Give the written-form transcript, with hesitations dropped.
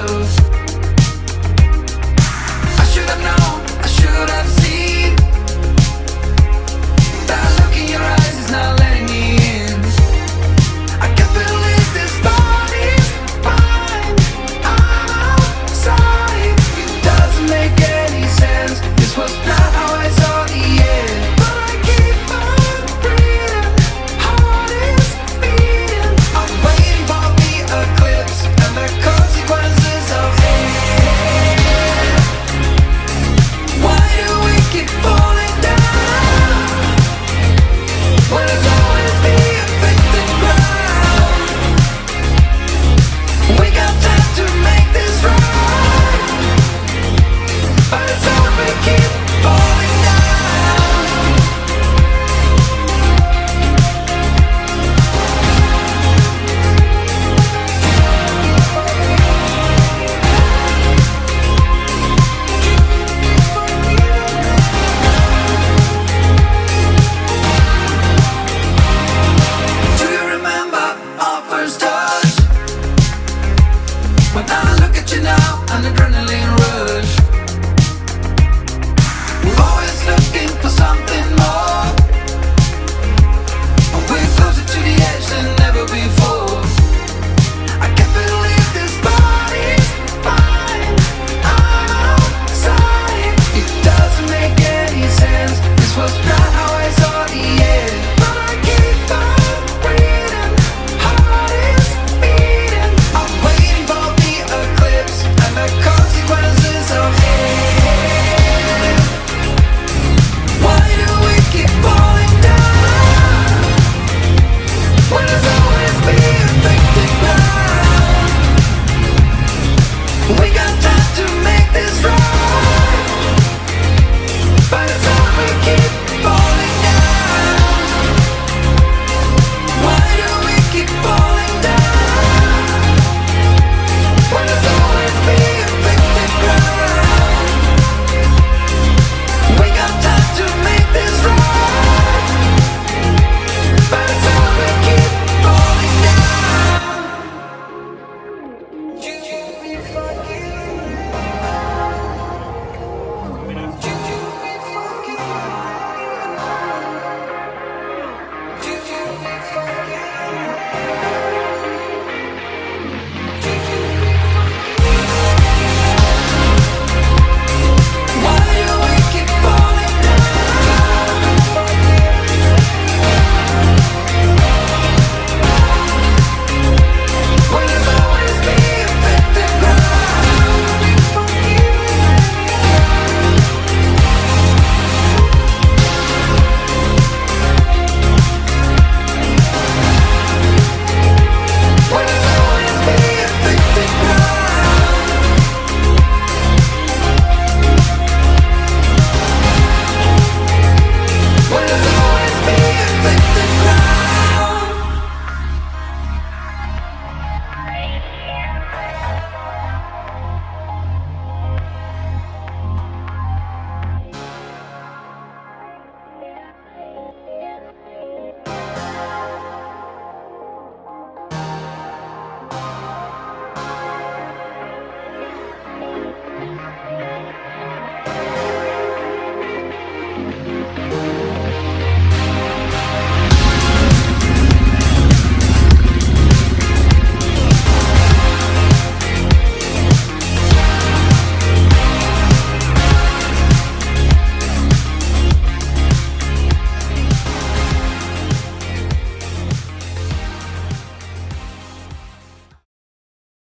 yourself. I should have known, I should have seen. That look in your eyes is not letting me in. I can't believe this body's fine outside. It doesn't make any sense. This was not how I saw the end. But I keep on breathing, heart is beating. I'm waiting for the eclipse and the consequences of it. Why do we keep falling down when it's always the infected ground? We got time to make this right, but it's all we keep falling down. Do you remember our first touch? When I look at you now, an adrenaline rush. We're always looking for something more.